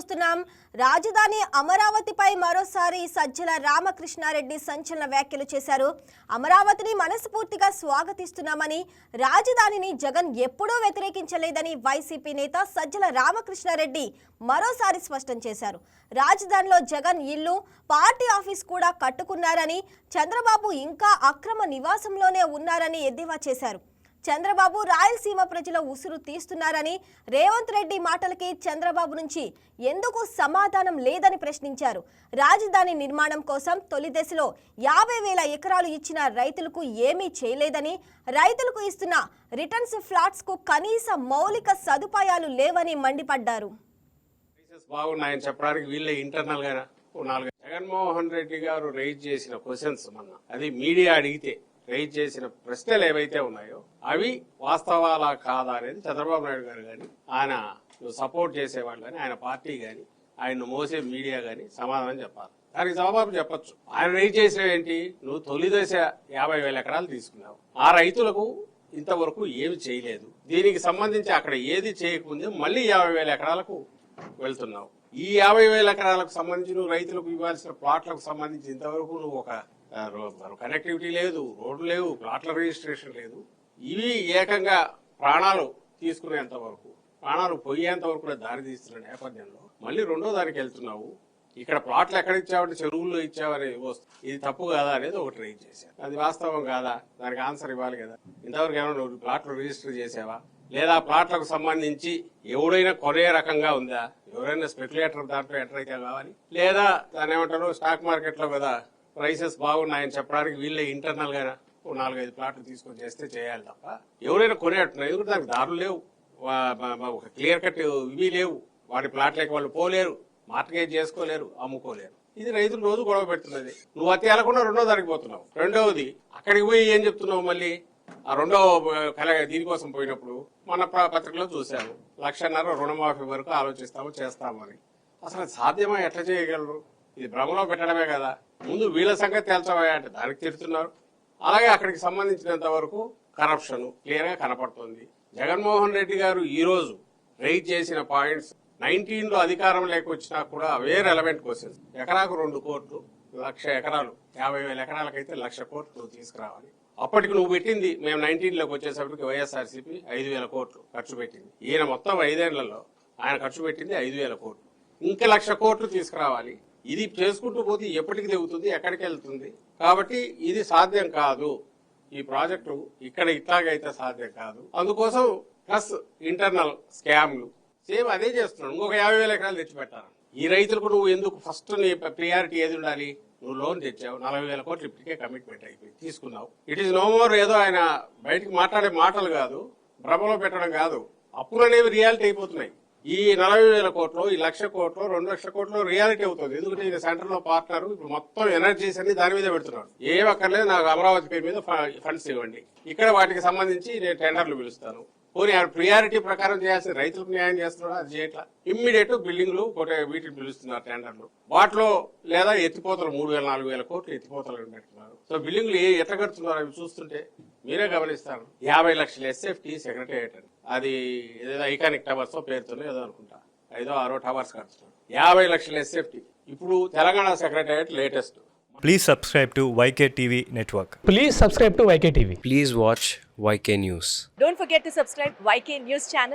చూస్తున్నాం. రాజధాని అమరావతిపై మరోసారి సజ్జల రామకృష్ణారెడ్డి సంచలన వ్యాఖ్యలు చేశారు. అమరావతిని మనస్ఫూర్తిగా స్వాగతిస్తున్నామని, రాజధానిని జగన్ ఎప్పుడూ వ్యతిరేకించలేదని వైసీపీ నేత సజ్జల రామకృష్ణారెడ్డి మరోసారి స్పష్టం చేశారు. రాజధానిలో జగన్ ఇల్లు, పార్టీ ఆఫీస్ కూడా కట్టుకున్నారని, చంద్రబాబు ఇంకా అక్రమ నివాసంలోనే ఉన్నారని ఎద్దేవా చేశారు. చంద్రబాబు రాయలసీమ ప్రజల ఉసురు తీస్తున్నారని, రేవంత్ రెడ్డి మాటలకి చంద్రబాబు నుంచి ఎందుకు సమాధానం లేదని ప్రశ్నించారు. రాజధాని నిర్మాణం కోసం తొలి దశలో 50,000 ఎకరాలు ఇచ్చిన రైతులకు ఏమీ చేయలేదని, రైతులకు ఇస్తున్న రిటర్న్స్ ఫ్లాట్స్ కు కనీస మౌలిక సదుపాయాలు లేవని మండిపడ్డారు. బాగున్నాయని చెప్పడానికి వీళ్ళే ఇంటర్నల్ గా జగన్మోహన్ రెడ్డి గారు రైజ్ చేసిన క్వశ్చన్స్ అది మీడియా అడిగితే రైజ్ చేసిన ప్రశ్నలు ఏవైతే ఉన్నాయో అవి వాస్తవాలా కాదా అనేది చంద్రబాబు నాయుడు గారు కానీ, ఆయన సపోర్ట్ చేసేవాళ్ళు కానీ, ఆయన పార్టీ కానీ, ఆయన మోసే మీడియా కానీ సమాధానం చెప్పాలి. దానికి జవాబు చెప్పొచ్చు. ఆయన రైజ్ చేసిన ఏంటి, నువ్వు తొలి దశ 50,000 ఎకరాలు తీసుకున్నావు, ఆ రైతులకు ఇంతవరకు ఏమి చేయలేదు, దీనికి సంబంధించి అక్కడ ఏది చేయకముందే మళ్ళీ 50,000 ఎకరాలకు వెళ్తున్నావు. ఈ 50,000 ఎకరాలకు సంబంధించి నువ్వు రైతులకు ఇవ్వాల్సిన ప్లాట్లకు సంబంధించి ఇంతవరకు నువ్వు ఒక కనెక్టివిటీ లేదు, రోడ్లు లేవు, ప్లాట్ల రిజిస్ట్రేషన్ లేదు. ఇవి ఏకంగా ప్రాణాలు తీసుకునేంత వరకు, ప్రాణాలు పోయేంత వరకు కూడా దారి తీస్తున్న నేపథ్యంలో మళ్ళీ రెండో దానికి వెళ్తున్నావు. ఇక్కడ ప్లాట్లు ఎక్కడ ఇచ్చావంటే చెరువుల్లో ఇచ్చావని ఇది తప్పు కాదా అనేది ఒకటి రైజ్ చేశారు. అది వాస్తవం కాదా, దానికి ఆన్సర్ ఇవ్వాలి కదా. ఇంతవరకు ఏమైనా నువ్వు ప్లాట్లు రిజిస్టర్ చేసావా, లేదా ప్లాట్లకు సంబంధించి ఎవడైనా కొనే రకంగా ఉందా, ఎవరైనా స్పెక్యులేటర్ దాంట్లో ఎంటర్ అయితే కావాలి, లేదా దాని ఏమంటారు స్టాక్ మార్కెట్ లో కదా ప్రైసెస్ బాగున్నాయని చెప్పడానికి వీళ్ళే ఇంటర్నల్ గా 4-5 ప్లాట్లు తీసుకొని చేస్తే చేయాలి తప్ప ఎవరైనా కొనేట్టున్నారు. ఎందుకంటే దానికి దారులు లేవు, ఒక క్లియర్ కట్ ఇవి లేవు, వాటి ప్లాట్లకి వాళ్ళు పోలేరు, మార్కెట్ చేసుకోలేరు, అమ్ముకోలేరు. ఇది రైతులు రోజు గొడవ పెడుతున్నది. నువ్వు అతి వెళ్లకుండా రెండో దానికి పోతున్నావు. రెండవది అక్కడికి పోయి ఏం చెప్తున్నావు, మళ్ళీ ఆ రెండో దీనికోసం పోయినప్పుడు మన పత్రికలో చూసాము 1,50,000 రుణమాఫీ వరకు ఆలోచిస్తాము చేస్తామని. అసలు సాధ్యమా, ఎట్లా చేయగలరు? ఇది భ్రమలో పెట్టడమే కదా. ముందు వీళ్ళ సంగతి తేల్చవా అంటే దానికి తిడుతున్నారు. అలాగే అక్కడికి సంబంధించినంత వరకు కరప్షన్ క్లియర్ గా కనపడుతుంది. జగన్మోహన్ రెడ్డి గారు ఈ రోజు రైజ్ చేసిన పాయింట్స్ 19లో అధికారం లేకొచ్చినా కూడా అవే రెలవెంట్ క్వశ్చన్స్. ఎకరాకు 2 కోట్లు, 1,00,000 ఎకరాలు, 50,000 ఎకరాలకైతే 1,00,000 కోట్లు తీసుకురావాలి. అప్పటికి నువ్వు పెట్టింది, మేము 19లోకి వచ్చేసరికి వైఎస్ఆర్సీపీ 5,000 కోట్లు ఖర్చు పెట్టింది. ఈయన మొత్తం 5 ఏళ్లలో ఆయన ఖర్చు పెట్టింది 5,000 కోట్లు. ఇంకా 1,00,000 కోట్లు తీసుకురావాలి. ఇది చేసుకుంటూ పోతే ఎప్పటికి తెగుతుంది, ఎక్కడికి వెళ్తుంది? కాబట్టి ఇది సాధ్యం కాదు. ఈ ప్రాజెక్టు ఇక్కడ ఇట్లాగైతే సాధ్యం కాదు. అందుకోసం ప్లస్ ఇంటర్నల్ స్కామ్లు సేమ్ అదే చేస్తున్నాడు. ఇంకొక 50,000 ఎకరాలు తెచ్చిపెట్టాలి. ఈ రైతులకు నువ్వు ఎందుకు ఫస్ట్ నీ ప్రియారిటీ ఏది ఉండాలి? నువ్వు లోన్ తెచ్చావు, 40,000 కోట్లు ఇప్పటికే కమిట్మెంట్ అయిపోయి తీసుకున్నావు. ఇట్ ఈస్ నో మోర్ ఏదో ఆయన బయటకు మాట్లాడే మాటలు కాదు, భ్రమలో పెట్టడం కాదు. అప్పులు అనేవి రియాలిటీ అయిపోతున్నాయి. ఈ 40,000 కోట్లు, ఈ 1,00,000 కోట్లు, 2,00,000 కోట్లు రియాలిటీ అవుతుంది. ఎందుకంటే ఇది సెంటర్ లో పార్ట్నర్ ఇప్పుడు మొత్తం ఎనర్జీస్ అన్ని దాని మీద పెడుతున్నాడు. ఏ ఒక్కర్లేదు నాకు అమరావతి పేరు మీద ఫండ్స్ ఇవ్వండి, ఇక్కడ వాటికి సంబంధించి నేను టెండర్లు పిలుస్తాను. పోనీ ప్రియారిటీ ప్రకారం చేయాల్సిన రైతులకు న్యాయం చేస్తున్నాడు, అది చేయట్లా. ఇమ్మీడియట్ బిల్డింగ్లు వీటిని పిలుస్తున్నారు టెండర్లు. వాటిలో లేదా ఎత్తిపోతలు 3,000-4,000 కోట్లు ఎత్తిపోతలు పెడుతున్నారు. సో బిల్డింగ్లు ఎట్లా కడుతున్నారు అవి చూస్తుంటే మీరే గమనిస్తారు. 50 లక్షల ఎస్ఎఫ్టీ సెక్రటేరియట్ అని, అది ఏదో ఐకానిక్ టవర్స్ పేరుతోనే ఏదో అనుకుంటా 5-6 టవర్స్ కడుతున్నారు. 50 లక్షల ఎస్ఎఫ్టీ. ఇప్పుడు Telangana secretariat latest. Please subscribe to YK TV Network. Please subscribe to YK TV. Please watch YK News. Don't forget to subscribe YK News channel.